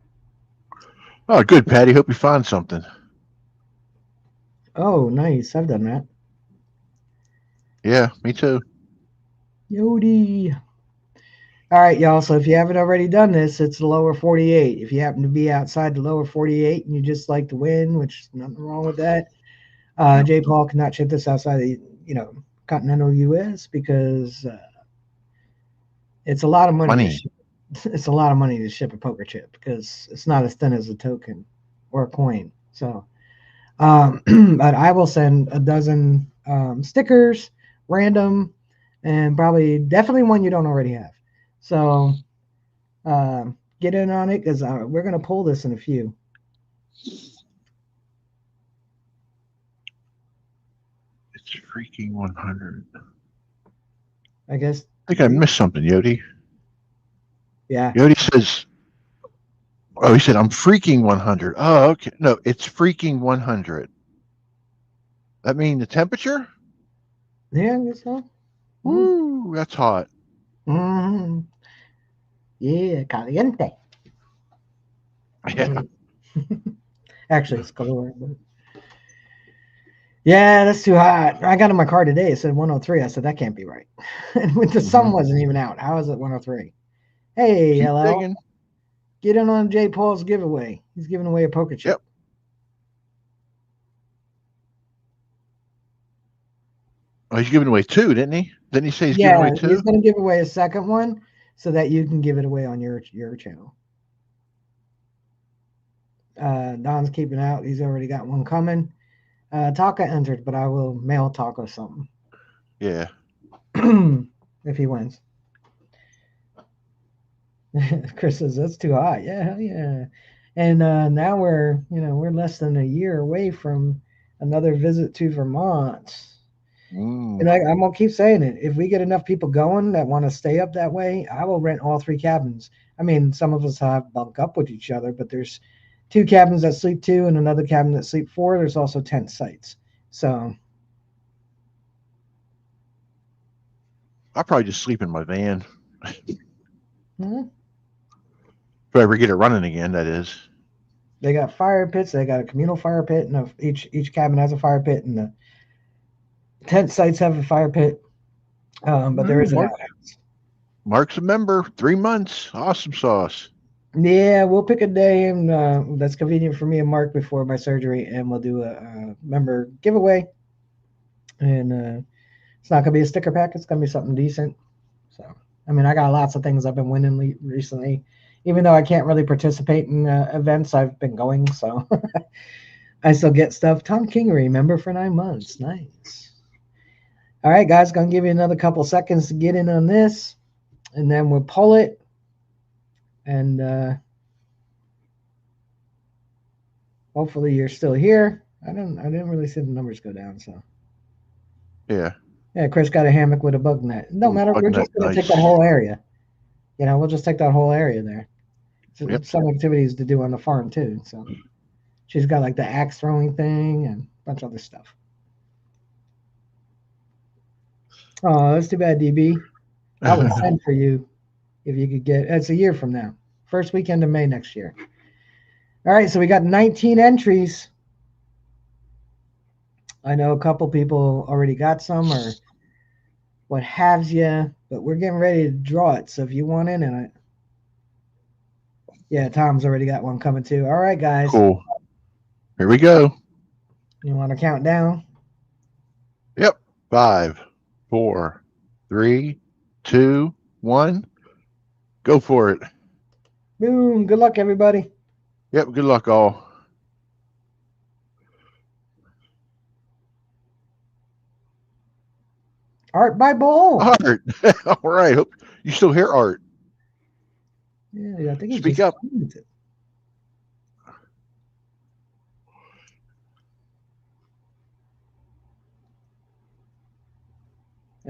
Oh, good, Patty. Hope you find something. oh, nice. I've done that. Yeah, me too. Yodi. All right, y'all. So if you haven't already done this, it's the lower 48. If you happen to be outside the lower 48 and you just like to win, which nothing wrong with that, J. Paul cannot ship this outside the continental U.S. because it's a lot of money to Money. ship. It's a lot of money to ship a poker chip because it's not as thin as a token or a coin. So, but I will send a dozen stickers, random, and probably definitely one you don't already have. So get in on it because we're gonna pull this in a few. It's freaking 100. I guess. I think I missed something, Yodi. Yeah. Yodi says, oh, he said, I'm freaking 100. Oh, okay. No, it's freaking 100. That mean the temperature? Yeah, I guess so. Woo, that's hot. Mm-hmm. Yeah, caliente. Yeah. Actually, it's caloric, but yeah, that's too hot. I got in my car today. It said 103. I said that can't be right. And when the sun wasn't even out, how is it 103? Hey, Keep LL, digging. get in on J. Paul's giveaway. He's giving away a poker chip. Yep. Oh, he's giving away 2, didn't he? Didn't he say he's giving away Yeah, he's 2? going to give away a second one so that you can give it away on your channel. Don's keeping out. He's already got one coming. Taka entered, but I will mail Taka something Yeah. if he wins. Chris says that's too hot. Yeah, hell yeah. And now we're less than a year away from another visit to Vermont. And I'm gonna keep saying it. If we get enough people going that want to stay up that way, I will rent all 3 cabins. I mean, some of us have bunk up with each other, but there's 2 cabins that sleep 2 and another cabin that sleep 4. There's also tent sites. So I'll probably just sleep in my van. mhm. If I ever get it running again, that is. They got fire pits. They got a communal fire pit, and each cabin has a fire pit, and the tent sites have a fire pit. But there is an outhouse. Mark's a member. 3 months. Awesome sauce. Yeah, we'll pick a day and that's convenient for me and Mark before my surgery, and we'll do a member giveaway. And it's not gonna be a sticker pack; it's gonna be something decent. So, I mean, I got lots of things I've been winning recently, even though I can't really participate in events. I've been going, so I still get stuff. Tom Kingery, member for 9 months, nice. All right, guys, gonna give you another couple seconds to get in on this, and then we'll pull it. And hopefully you're still here. I didn't really see the numbers go down, so Yeah. yeah. Chris got a hammock with a bug net. No matter. Bug We're net, just gonna take nice. that whole area. We'll just take that whole area there. Yep. Some activities to do on the farm too. So she's got like the axe throwing thing and a bunch of other stuff. Oh, that's too bad, DB. I would send for you if you could get. It's a year from now, first weekend of May next year. All right, so we got 19 entries. I know a couple people already got some or what have you, but we're getting ready to draw it. So if you want in it, yeah, Tom's already got one coming too. All right, guys. Cool. Here we go. You want to count down? Yep. 5, 4, 3, 2, 1. Go for it. Boom. Good luck, everybody. Yep. Good luck, all. Art by Bull. Art. All right. Hope you still hear Art. Yeah, I think he Speak just up. commented.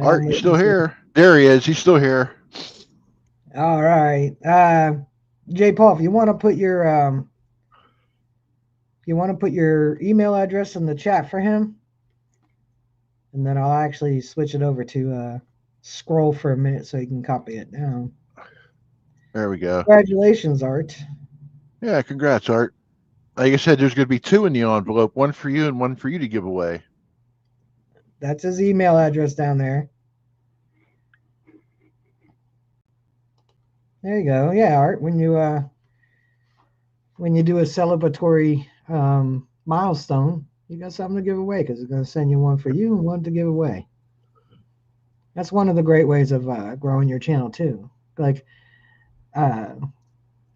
Art, you still here? There he is. He's still here. All right. J. Paul, if you want to put your email address in the chat for him, and then I'll actually switch it over to scroll for a minute so you can copy it down. There we go. Congratulations, Art. Yeah, congrats, Art. Like I said, there's going to be 2 in the envelope, one for you and one for you to give away. That's his email address down there. There you go. Yeah, Art. When you do a celebratory milestone, you got something to give away because it's going to send you one for you and one to give away. That's one of the great ways of growing your channel too. Like,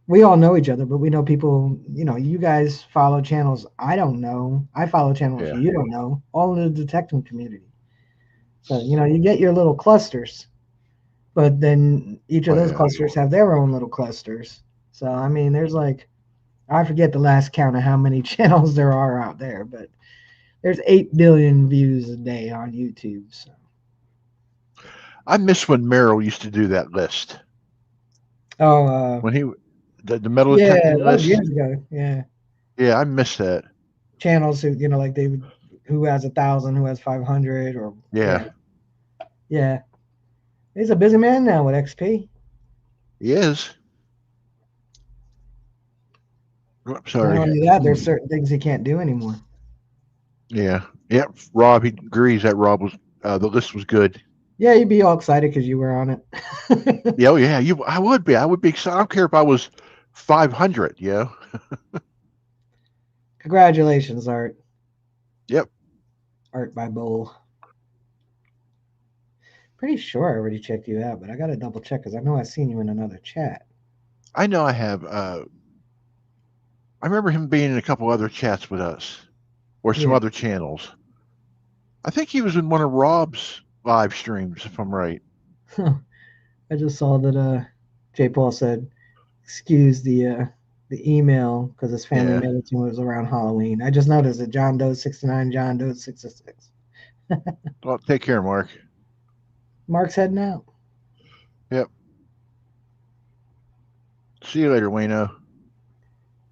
we all know each other, but we know people. You guys follow channels I don't know. I follow channels you don't know. All in the detecting community. So you get your little clusters, but then each of those clusters have their own little clusters. So I mean, there's like, I forget the last count of how many channels there are out there, but there's 8 billion views a day on YouTube. So. I miss when Merrill used to do that list. Oh, when he the metal detecting list years ago. Yeah. Yeah, I miss that. Channels who like they would, who has 1,000, who has 500, or yeah. He's a busy man now with XP. He is. I'm sorry. Not only that, there's certain things he can't do anymore. Yeah. Yep. Rob, he agrees that Rob was the list was good. Yeah, you'd be all excited because you were on it. Yeah, I would be. I would be excited. I don't care if I was 500. Yeah. Congratulations, Art. Yep. Art by Bull. Pretty sure I already checked you out, but I gotta double check because I know I've seen you in another chat. I know I have. I remember him being in a couple other chats with us or some Yeah. other channels. I think he was in one of Rob's live streams, if I'm right. I just saw that J. Paul said, excuse the email because his family Yeah. mailed it to him. It was around Halloween. I just noticed that John Doe 69, John Doe 666. Well, take care, Mark. Mark's heading out. Yep. See you later, Wayno.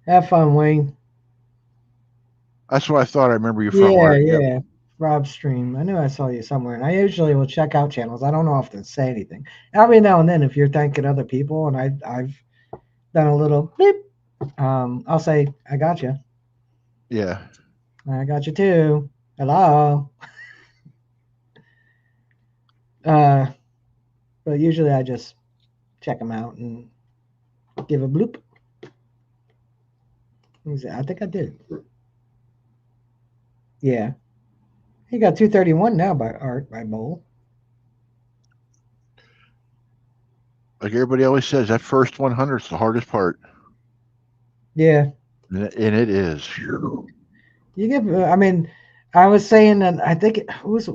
Have fun, Wayne. That's what I thought I remember you from, Yeah, Art. Yep. yeah. Rob Stream. I knew I saw you somewhere, and I usually will check out channels. I don't often say anything. Every now and then, if you're thanking other people, and I've done a little beep, I'll say, "I got you. Yeah. I got you too. Hello." Uh, but usually I just check them out and give a bloop. Let me see. I think I did. Yeah, he got 231 now by Art by Bowl. Like everybody always says, that first 100 is the hardest part. Yeah, And it is. you give. I mean, I was saying that I think it was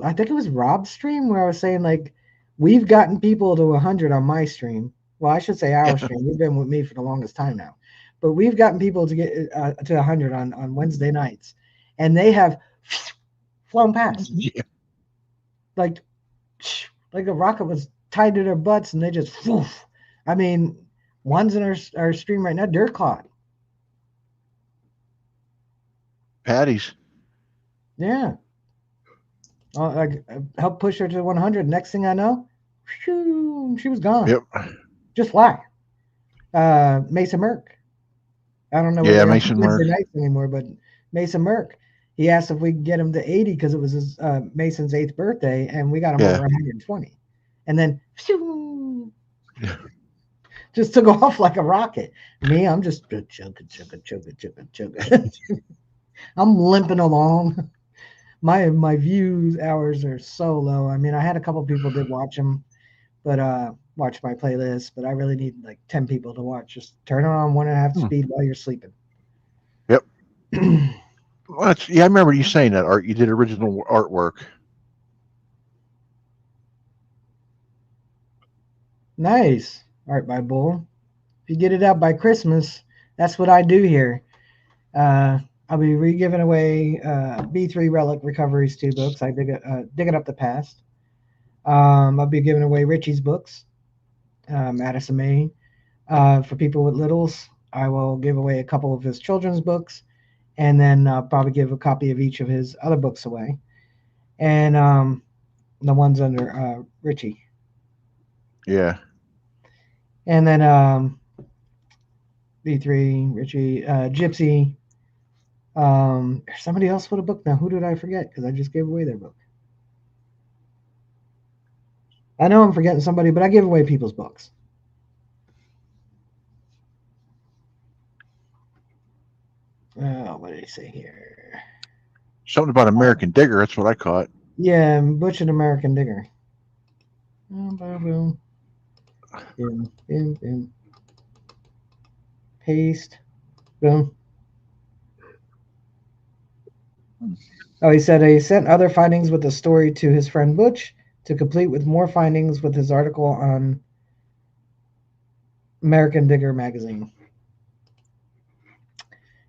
Rob's stream where I was saying like we've gotten people to 100 on my stream. Well, I should say our Yeah. stream. You've been with me for the longest time now, but we've gotten people to get to 100 on Wednesday nights, and they have flown past Yeah. like like a rocket was tied to their butts, and they just. Woof. I mean, ones in our stream right now, they're caught. Patties. Yeah. I helped push her to 100. Next thing I know, shoo, she was gone. Yep. Just fly. Mason Merck. I don't know whether Yeah, they're on Mason Wednesday Mark. nights anymore, but Mason Merck. He asked if we could get him to 80 because it was his Mason's 8th birthday, and we got him over Yeah. 120. And then shoo, just took off like a rocket. Me, I'm just chugging. I'm limping along. My views hours are so low. I mean, I had a couple people did watch them, but watch my playlist. But I really need like 10 people to watch. Just turn it on 1.5 Hmm. speed while you're sleeping. Yep. Well, yeah, I remember you saying that, Art. You did original artwork. Nice, Art by Bull. If you get it out by Christmas, that's what I do here. Uh, I'll be giving away B3 Relic Recoveries 2 books. I digging up the past. I'll be giving away Richie's books, Madison May. For people with littles, I will give away a couple of his children's books, and then probably give a copy of each of his other books away, and the ones under Richie, Yeah. and then B3 Richie, Gypsy. Somebody else with a book now. Who did I forget? Because I just gave away their book. I know I'm forgetting somebody, but I give away people's books. What did he say here? Something about American Digger. That's what I caught. Yeah, Butch and American Digger. Boom, boom, boom. Paste. Boom. Oh, he said he sent other findings with the story to his friend Butch to complete with more findings with his article on American Digger magazine.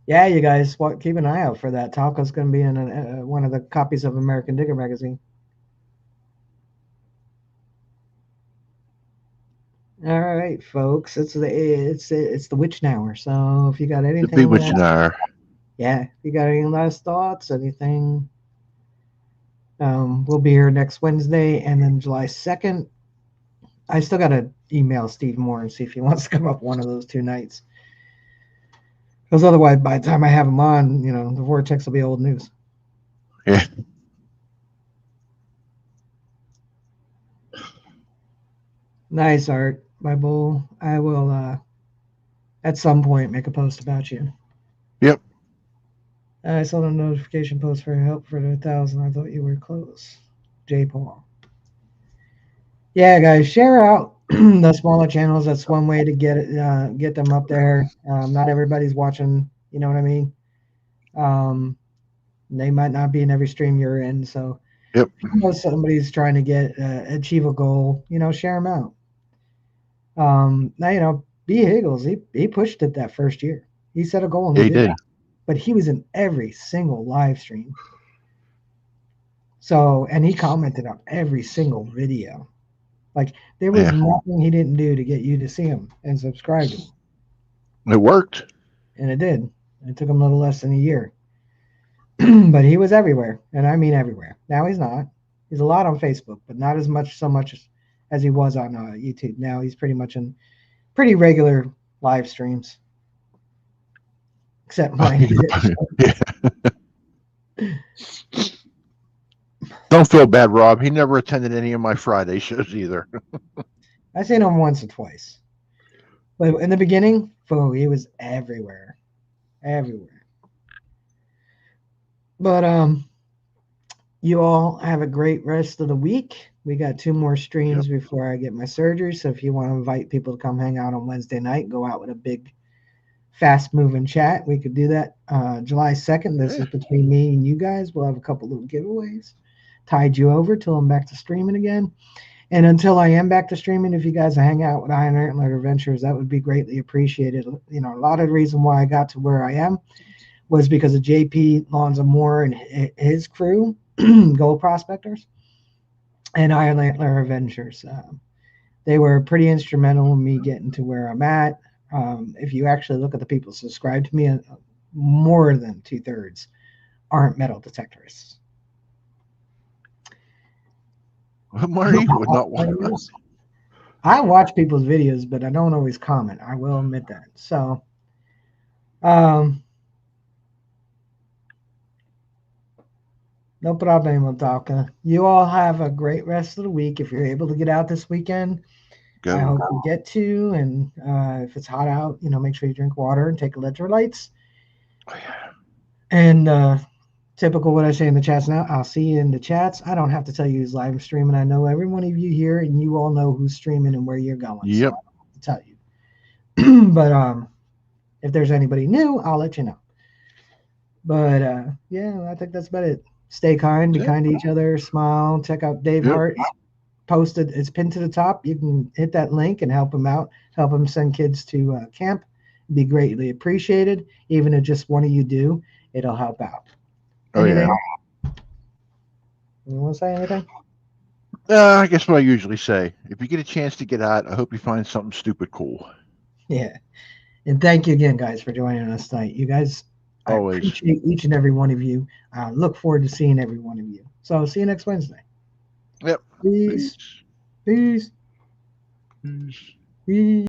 Yeah, you guys, keep an eye out for that. Talco's going to be in one of the copies of American Digger magazine. All right, folks, it's the witch hour. So if you got The anything, Bewitching Hour. yeah, if you got any last thoughts, anything, we'll be here next Wednesday, and then July 2nd. I still got to email Steve Moore and see if he wants to come up one of those 2 nights. Because otherwise, by the time I have him on, the Vortex will be old news. Yeah. Nice, Art. My bull. I will, at some point, make a post about you. Yep. I saw the notification post for help for the 1,000. I thought you were close. J. Paul. Yeah, guys, share out the smaller channels. That's one way to get them up there. Not everybody's watching. You know what I mean? Um, they might not be in every stream you're in. So Yep. if you know somebody's trying to achieve a goal, share them out. Now B Higgles, he pushed it that first year. He set a goal and Yeah, he he did did. that. But he was in every single live stream. So and he commented on every single video. Like there was Yeah, nothing he didn't do to get you to see him and subscribe to him. it worked. And it did. It took him a little less than a year. But he was everywhere, and I mean everywhere. Now he's not. He's a lot on Facebook, but not so much as he was on YouTube. Now he's pretty much in pretty regular live streams, except mine. He didn't. Yeah. Don't feel bad, Rob. He never attended any of my Friday shows either. I seen him once or twice, but in the beginning, he was everywhere, everywhere. But you all have a great rest of the week. We got 2 more streams Yep. before I get my surgery. So if you want to invite people to come hang out on Wednesday night, go out with a big, fast moving chat, we could do that. July 2nd, this Yeah. is between me and you guys. We'll have a couple little giveaways. Tide you over till I'm back to streaming again. And until I am back to streaming, if you guys hang out with Iron Antler Adventures, that would be greatly appreciated. A lot of the reason why I got to where I am was because of JP Lonzo Moore and his crew, Gold Prospectors, and Iron Antler Adventures. They were pretty instrumental in me getting to where I'm at. If you actually look at the people subscribed to me, more than 2/3 aren't metal detectorists. Marty would not want. I watch people's videos, but I don't always comment. I will admit that. So, no problemo, Talka. You all have a great rest of the week. If you're able to get out this weekend, I Go. hope you get to. And if it's hot out, make sure you drink water and take electrolytes. And typical what I say in the chats now, I'll see you in the chats. I don't have to tell you who's live streaming. I know every one of you here, and you all know who's streaming and where you're going. Yep. So I don't have to tell you. But if there's anybody new, I'll let you know. But yeah, I think that's about it. Stay kind, be kind to each other, smile. Check out Dave Hart. Posted, it's pinned to the top. You can hit that link and help him out. Help him send kids to camp. It'd be greatly appreciated. Even if just one of you do, it'll help out. Anything? Yeah. You want to say anything? I guess what I usually say. If you get a chance to get out, I hope you find something stupid cool. Yeah. And thank you again, guys, for joining us tonight. You guys, Always. I appreciate each and every one of you. I look forward to seeing every one of you. So see you next Wednesday. Yep. Peace. Peace. Peace. Peace.